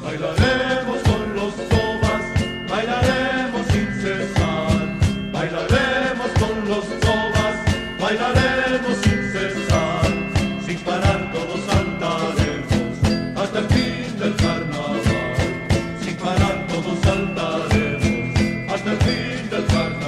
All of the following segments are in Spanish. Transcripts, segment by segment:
Bailaremos con los tobas, bailaremos sin cesar. Bailaremos con los tobas, bailaremos sin cesar. Sin parar todos saltaremos hasta el fin del carnaval. Sin parar todos saltaremos hasta el fin del carnaval.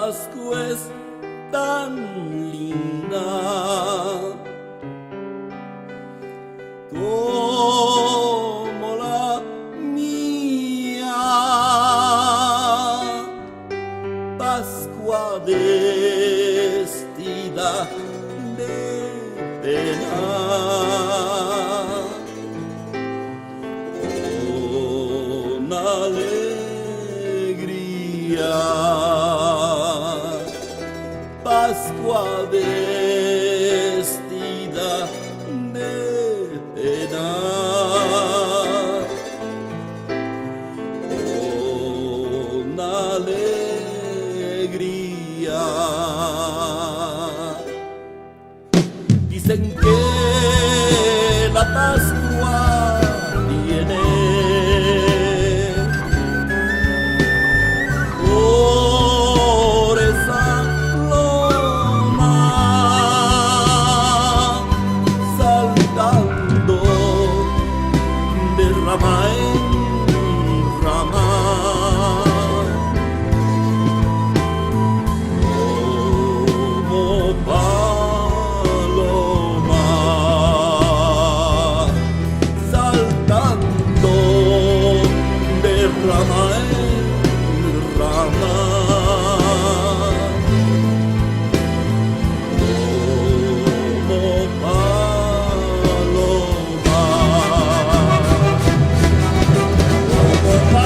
Pascua es tan linda como la mía. Pascua vestida de pena, con alegría. Pascua vestida de pena, con alegría. Dicen que la Pascua viene por esa loma, saltando de rama en rama, como paloma, saltando de rama en rama, como paloma, como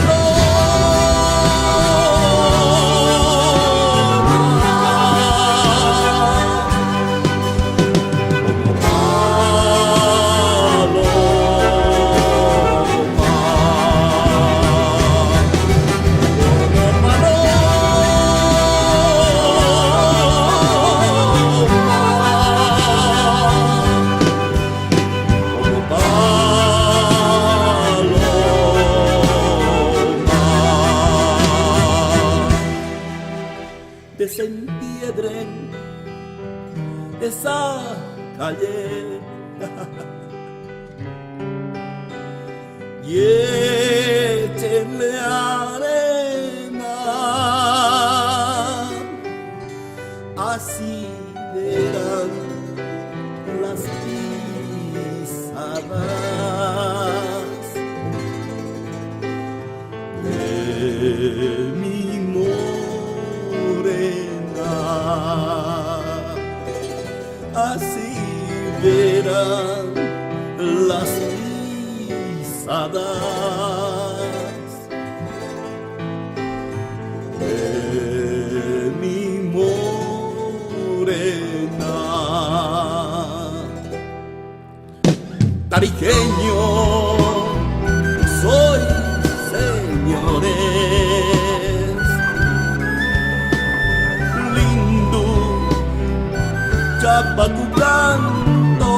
desempiedren esa calle y échenle arena, así verán las pisadas de mi morena, así verán las pisadas de mi morena. Tarijeño soy, señores, lindo chapacucanto,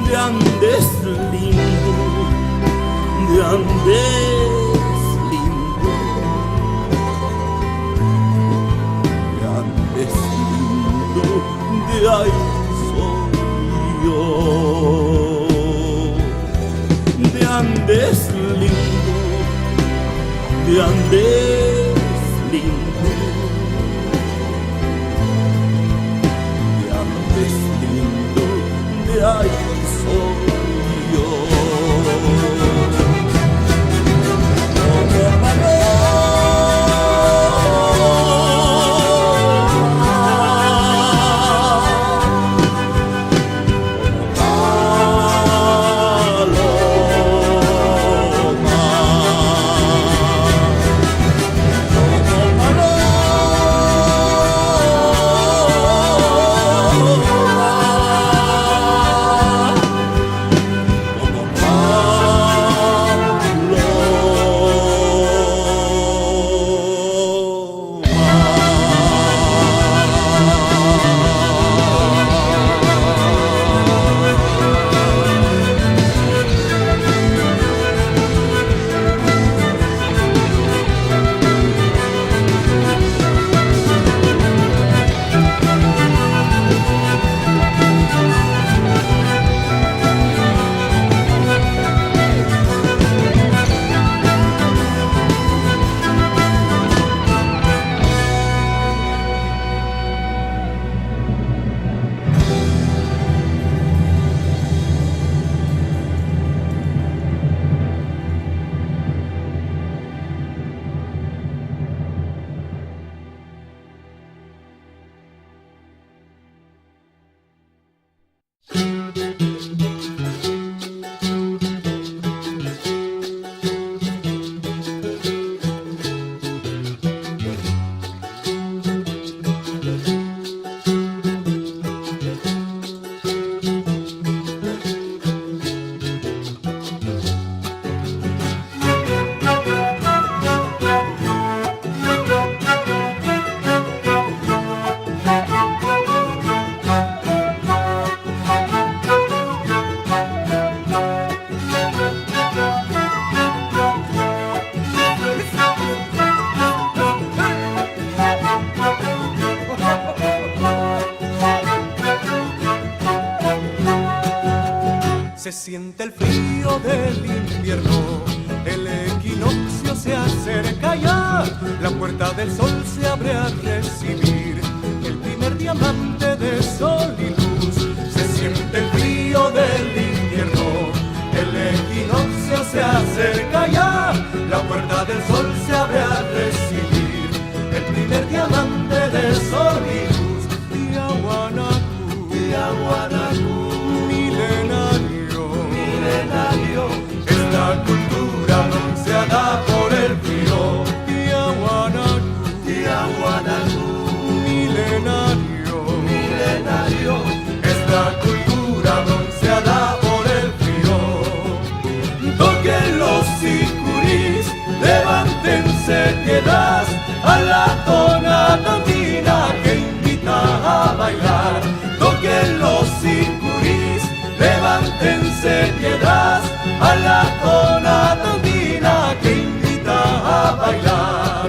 de Andes lindo, de Andes lindo, de Andes lindo, de ahí soy yo, de Andes lindo, de Andes lindo, de Andes lindo, de ahí soy yo. siente el frío del invierno, el equinoccio se acerca ya, la puerta del sol se abre a recibir el primer diamante de sol y luz. Se siente el frío del invierno, el equinoccio se acerca ya, la puerta del sol se abre a recibir el primer diamante de sol y luz. Tiahuanacu, milenario, esta cultura anunciada por el frío. Tiahuanacu, milenario, esta cultura anunciada por el frío. Toquen los sicurís, levántense piedras a la tonada andina que invita a bailar. Toquen los sicurís, levántense piedras a la tonada andina que invita a bailar.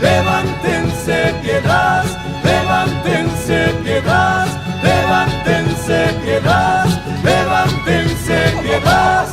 Levántense piedras, levántense piedras, levántense piedras, levántense piedras.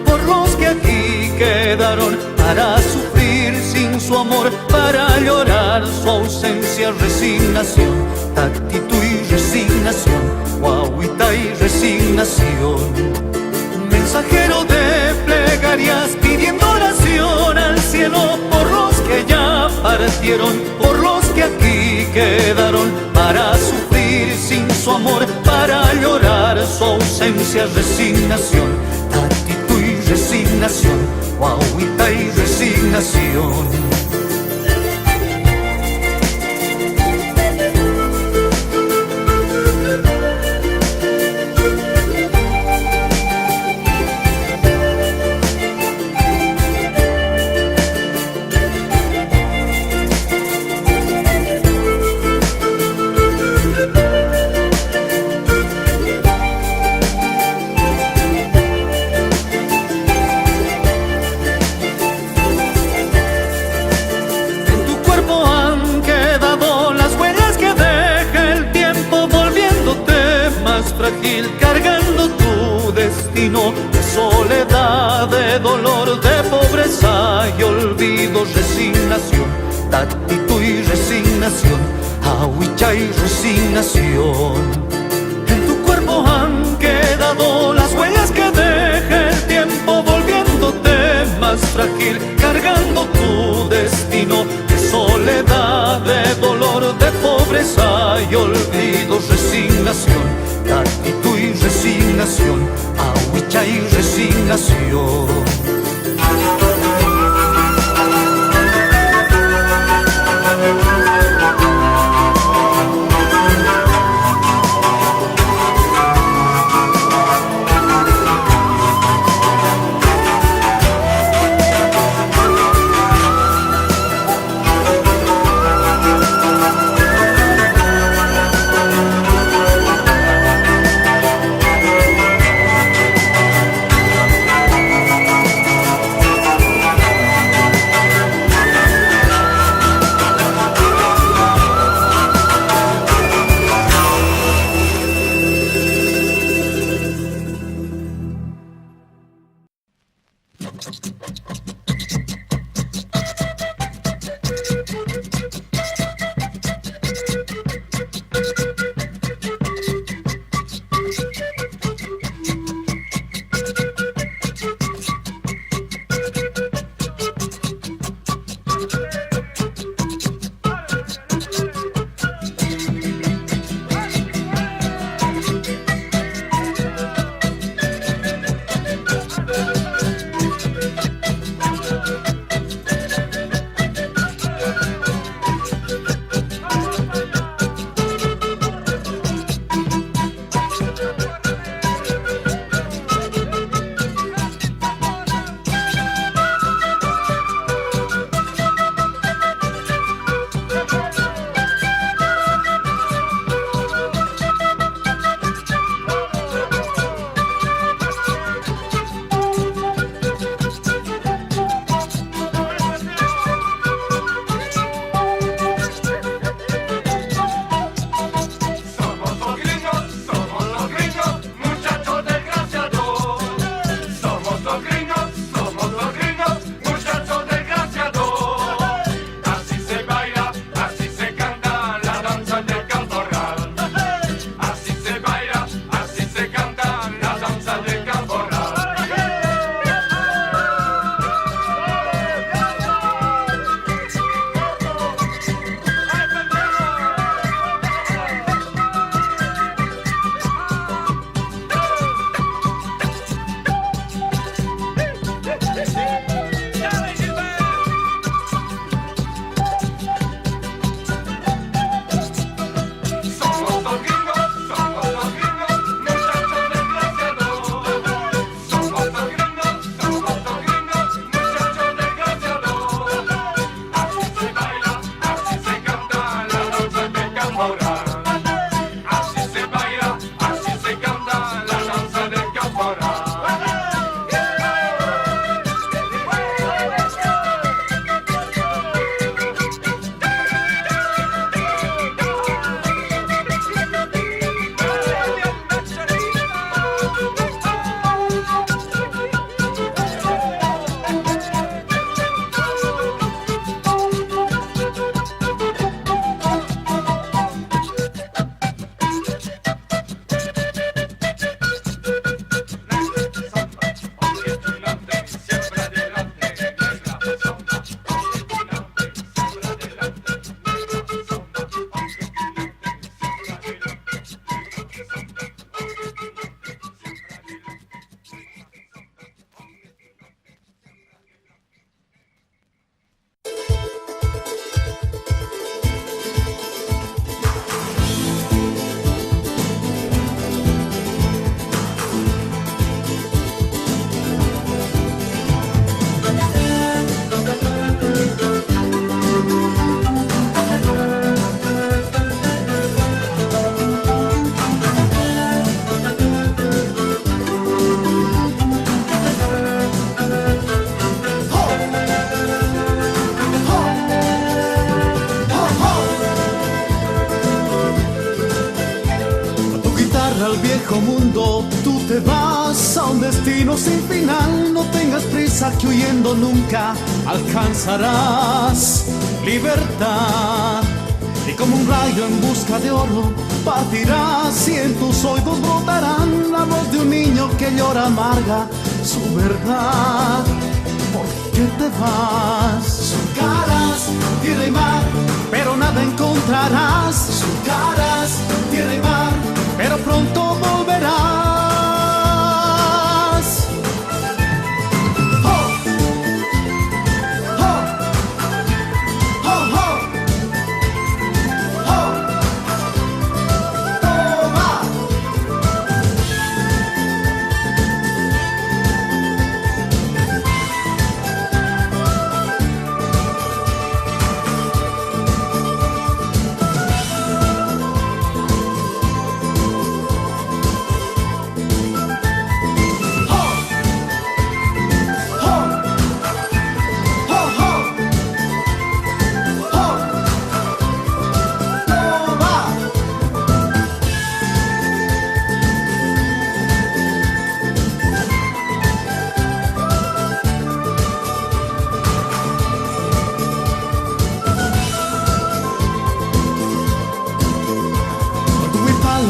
Por los que aquí quedaron para sufrir sin su amor, para llorar su ausencia, resignación, tactitud y resignación, guaguita y resignación. Mensajero de plegarias pidiendo oración al cielo por los que ya partieron, por los que aquí quedaron para sufrir sin su amor, para llorar su ausencia, resignación, actitud y resignación, guaguita y resignación. volviendo tu destino de soledad, de dolor, de pobreza y olvido, resignación, tatito y resignación, ahuicha y resignación. En tu cuerpo han quedado las huellas que deja el tiempo, volviéndote más frágil, cargando tu destino de soledad, de dolor, de pobreza y olvido, resignación, tatito y resignación, ahuicha y resignación. te vas a un destino sin final. No tengas prisa que huyendo nunca alcanzarás libertad. Y como un rayo en busca de oro partirás y en tus oídos brotarán la voz de un niño que llora amarga su verdad. ¿Por qué te vas? Son caras, tierra y mar, pero nada encontrarás. Son caras, tierra y mar, pero pronto volverás.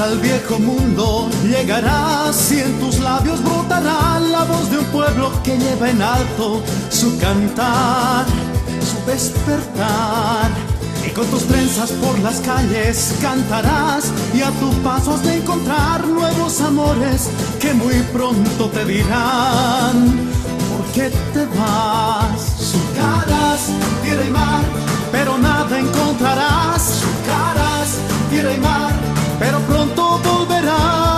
Al viejo mundo llegarás y en tus labios brotará la voz de un pueblo que lleva en alto su cantar, su despertar. Y con tus trenzas por las calles cantarás y a tu paso has de encontrar nuevos amores que muy pronto te dirán ¿por qué te vas? Sus caras, tierra y mar, pero nada encontrarás. Sus caras, tierra y mar, pero pronto volverás.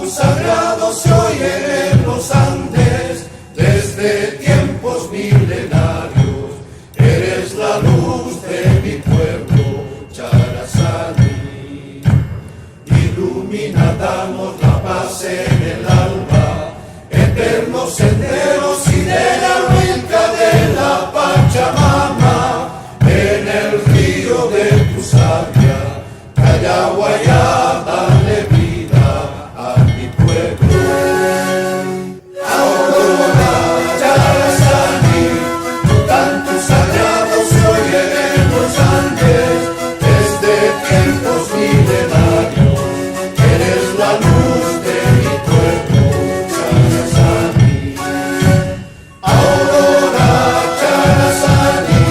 canto sagrado se oye en los Andes desde tiempos milenarios. Eres la luz de mi pueblo, Charazani. Ilumina, danos la paz en el alba, eternos senderos y de la huilca de la Pachamama. En el río de tu savia, Callaguayá, dale vida a mi pueblo. Aurora, Charazani, tu canto sagrado se oye en los Andes desde tiempos milenarios. Eres la luz de mi pueblo, Charazani. Aurora, Charazani,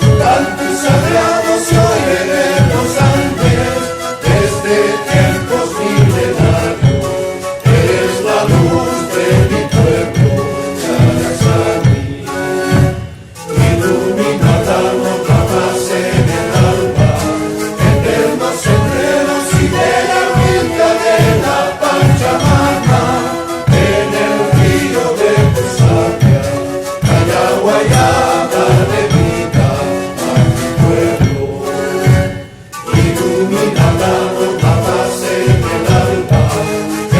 tu canto sagrado se oye en los Andes desde tiempos milenarios. Eres la luz de mi pueblo, Charazani. Ilumina, danos la paz en el alba, eternos senderos y de la huilca de la Pachamama. En el río de tu savia, Callaguayá, dale vida a mi pueblo. Ilumina, danos la paz en el alba,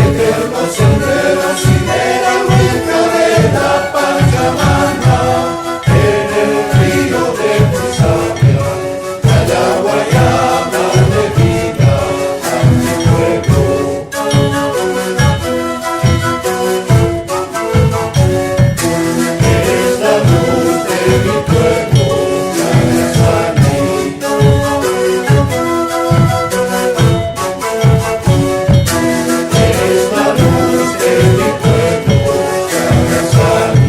eternos senderos y de la huilca de la Pachamama. En el río de tu savia, Callaguayá, dale vida a mi pueblo. Eres la luz de mi pueblo, Charazani. Eres la luz de mi pueblo, Charazani.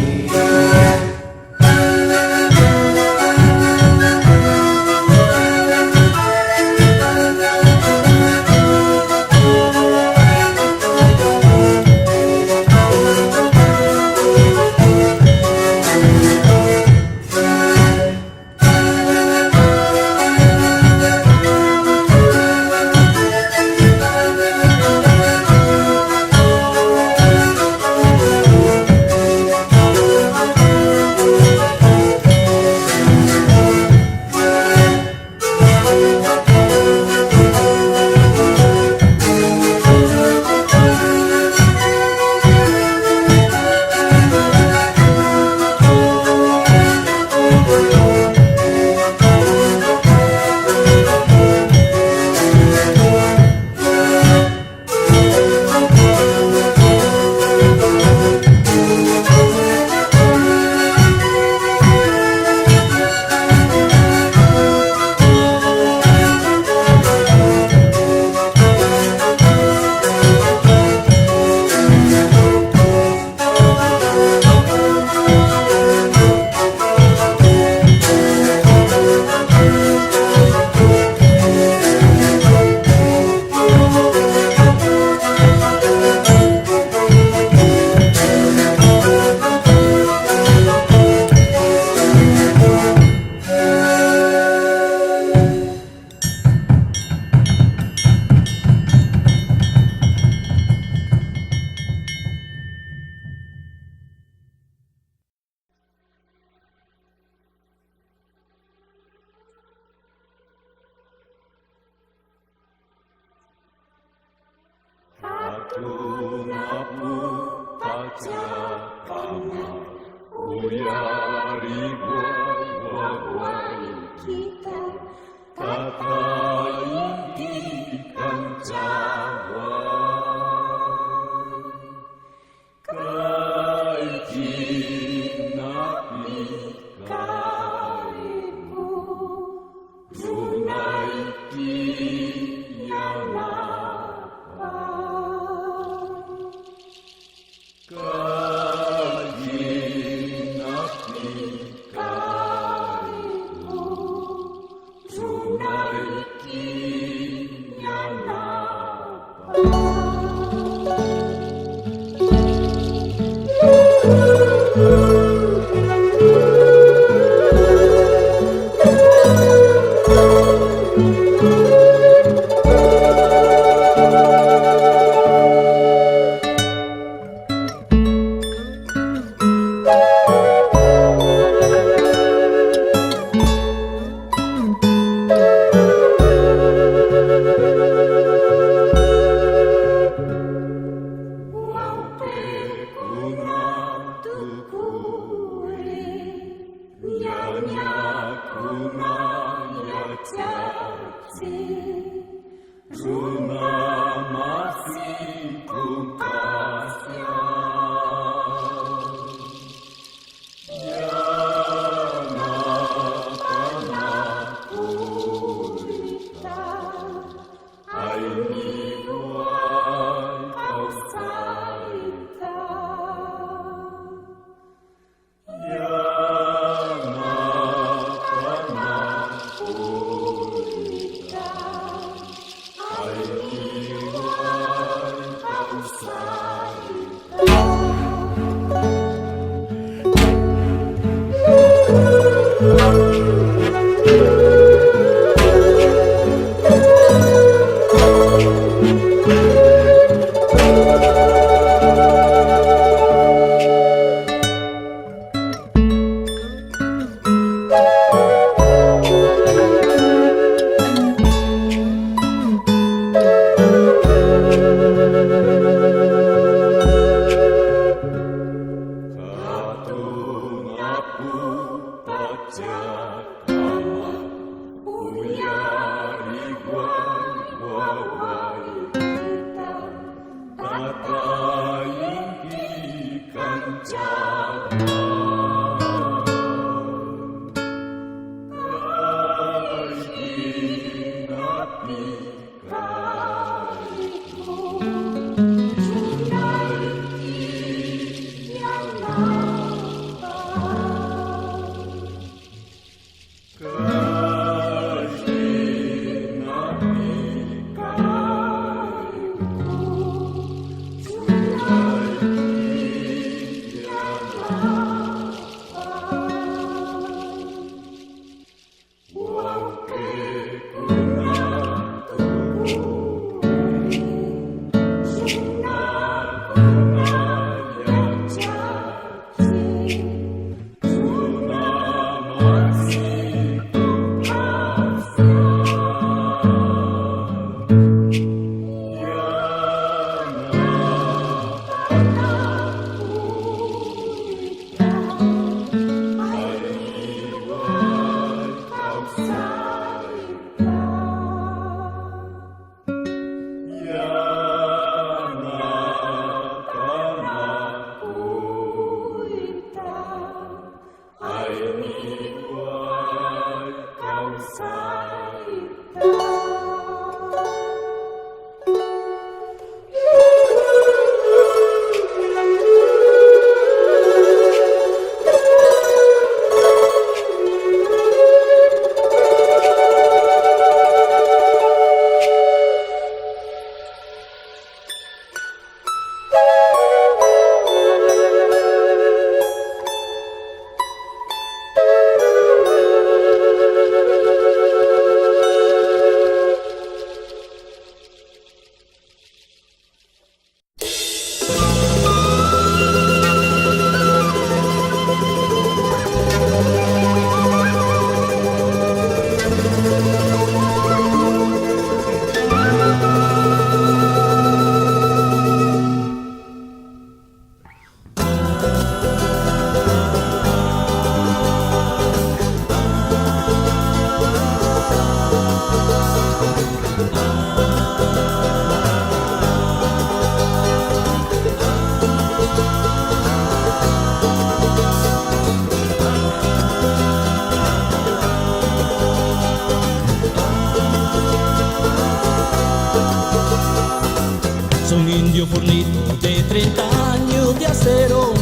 Un indio fornido de 30 años de acero,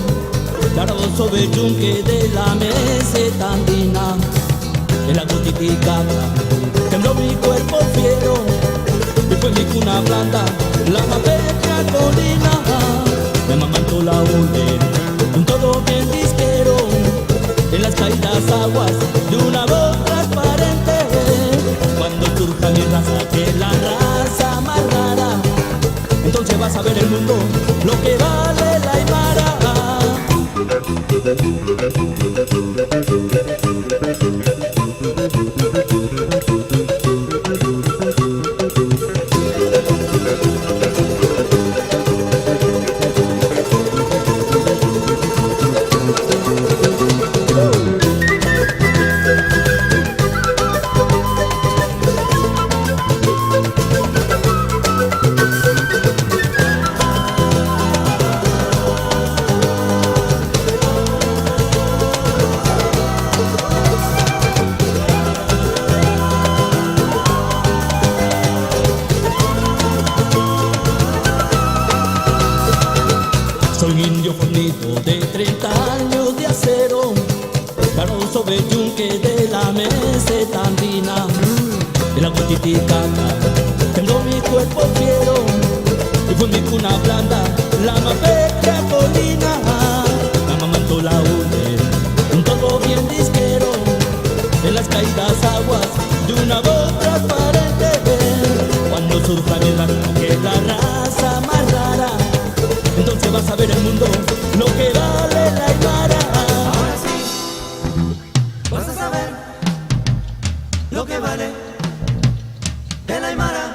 largo sobre el yunque de la meseta andina. En la Titicaca tembló mi cuerpo fiero, y fue mi cuna blanda la más bella colina. Me amamantó la orden, un todo bien disquero, en las caídas aguas de una voz transparente. Cuando surja mi raza, que es la raza más rara, entonces vas a ver el mundo, lo que vale la Aymara. Soy un indio fornido de 30 años de acero, claro sobre el yunque de la meseta andina. En la Titicaca tengo mi cuerpo fiero, y fue mi cuna blanda la más bella colina. Me amamantó la urde, un todo bien disquero, en las caídas aguas de una voz transparente. Cuando surja mi raza, que es la raza más rara, entonces vas a ver el mundo, lo que vale la Aymara. Ahora sí, vas a saber lo que vale de la Aymara.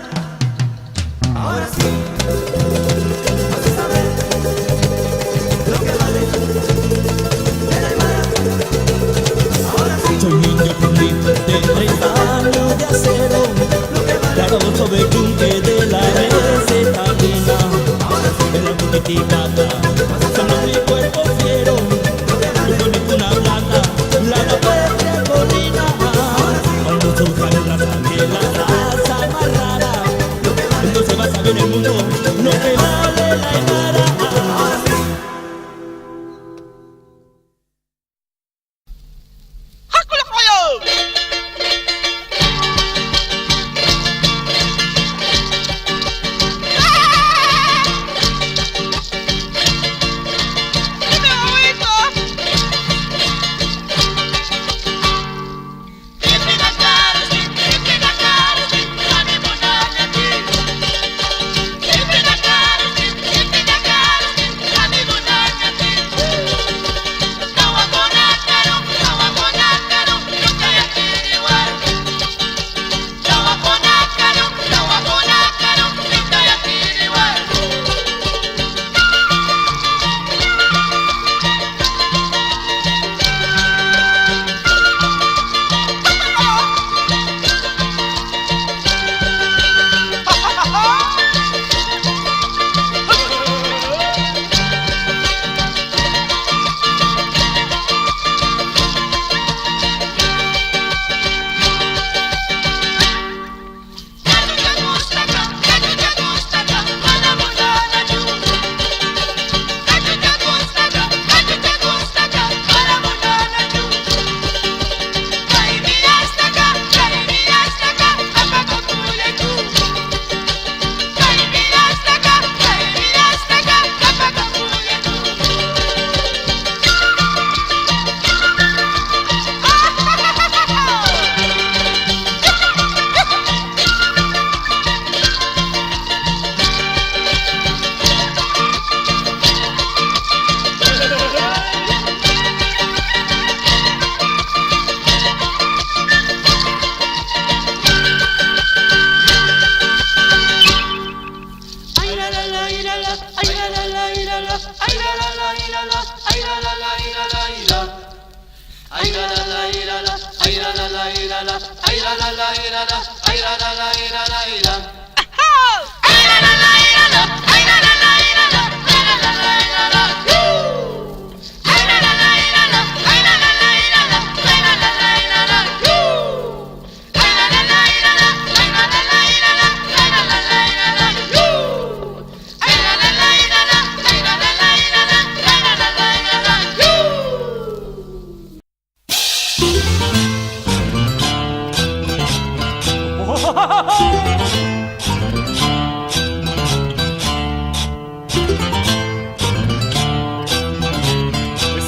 Ahora sí, vas a saber lo que vale de la Aymara. Ahora sí. Soy un niño fornido de 30 años de acero, Lo que vale claro sobre el yunque de la meseta andina. la titicaca, solo mi cuerpo fiero, con ninguna plata, la patria colina, cuando surjan las angelas, raza más rara, entonces vas a ver el mundo, lo que vale la Aymara.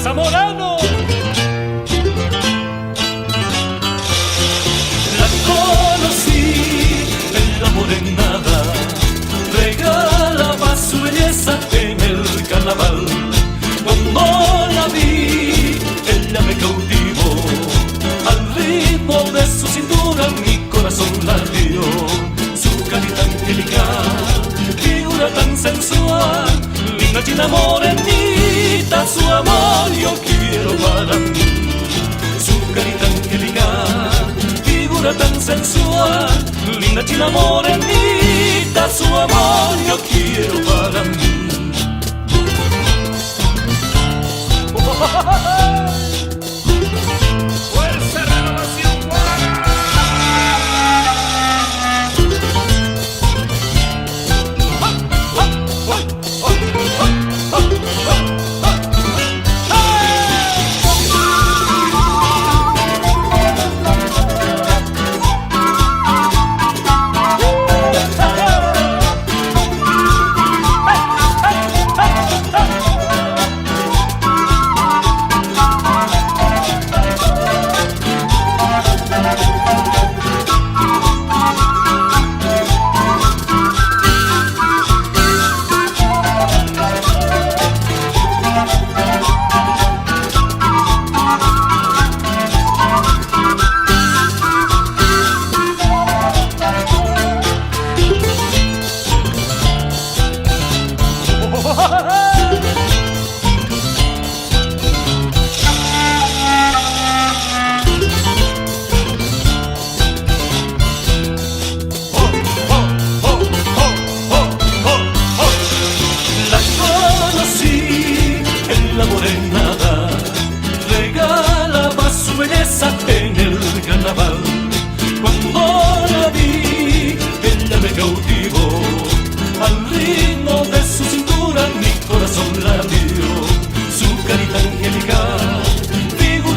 ¡Zamorano! La conocí en la morenada, regalaba su belleza en el carnaval. Cuando la vi, ella me cautivó, al ritmo de su cintura mi corazón latió. Su carita angelical, figura tan sensual, linda china morenita, su amor yo quiero para mí. Su carita angelical, figura tan sensual, linda china morenita, su amor yo quiero para mí. ¡Fuerza, renovación,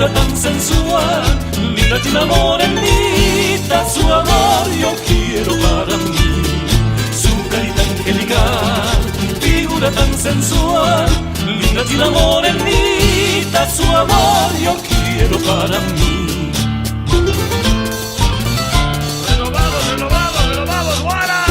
figura tan sensual, linda china morenita, su amor yo quiero para mí. Su carita angelical, figura tan sensual, linda china morenita, su amor yo quiero para mí. Renovado, guara.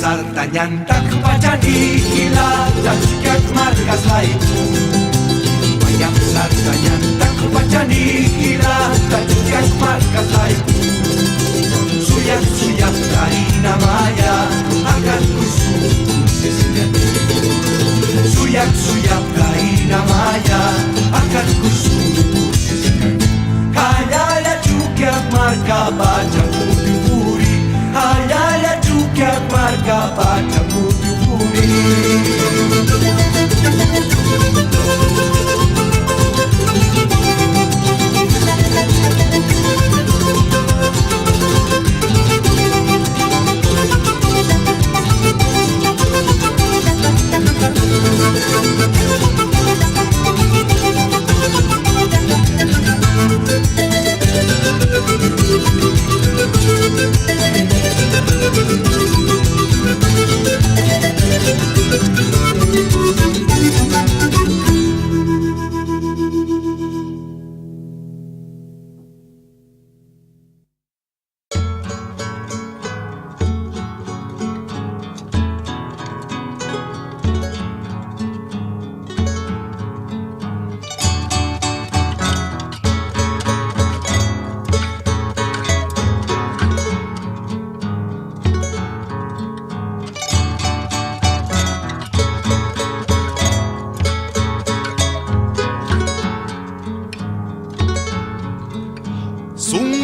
Sartañantak pajanihila Tachkiak markas laiku Mayam sartañantak pajanihila Tachkiak markas laiku Suyak karina maya Akan kusuku sesinyani Suyak karina maya Akan kusuku sesinyani Kayala chukiak marka baca puri Ayala chukiak marka baca puri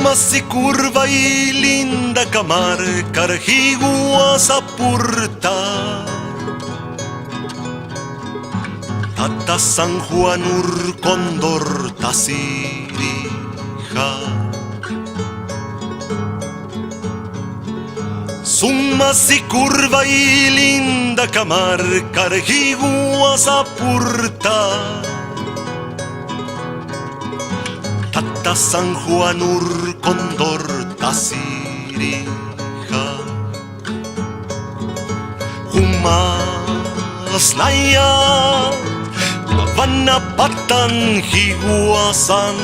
Sumasi curva y linda Camarca, Arjiguazapurta, Tata San Juan Urcondor Tasirija. Sumasi curva y linda Camarca, Arjiguazapurta, Tata San Juan Urcondor Tasirija. Humas naya Havana Patan Higuasan,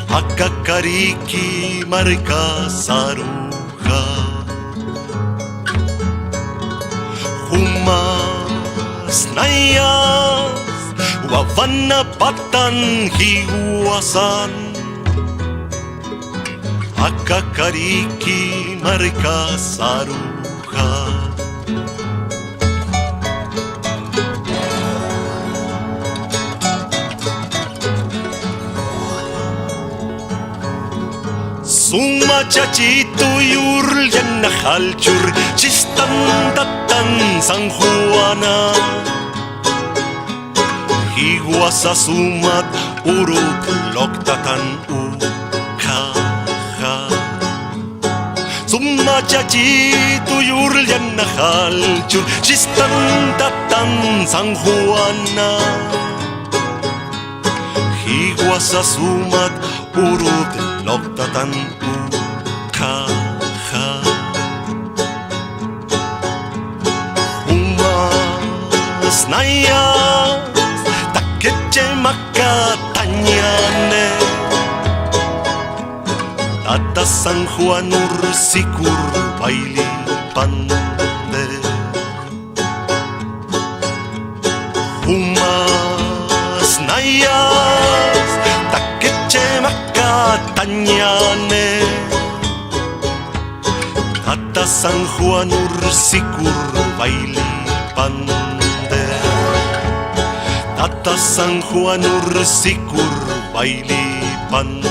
Akakariki Marca Saruja. Humas naya Havana Patan Higuasan, Akakariki Marca Saruja. Suma chachito yurlyan na halchur, Chistan tatan San Juana, Higuasa sumat urut loktatan ukaha. Suma chachito yurlyan na halchur, Chistan tatan San Juana, Higuasa sumat urut loktatan ukaha. Umas nayas takeche makatanyane, Tata San Juan Ursikur baili pande. Umas nayas takeche makatanyane, Tata San Juan Ursikur baili pande. Tata San Juan Ursikur baili pande.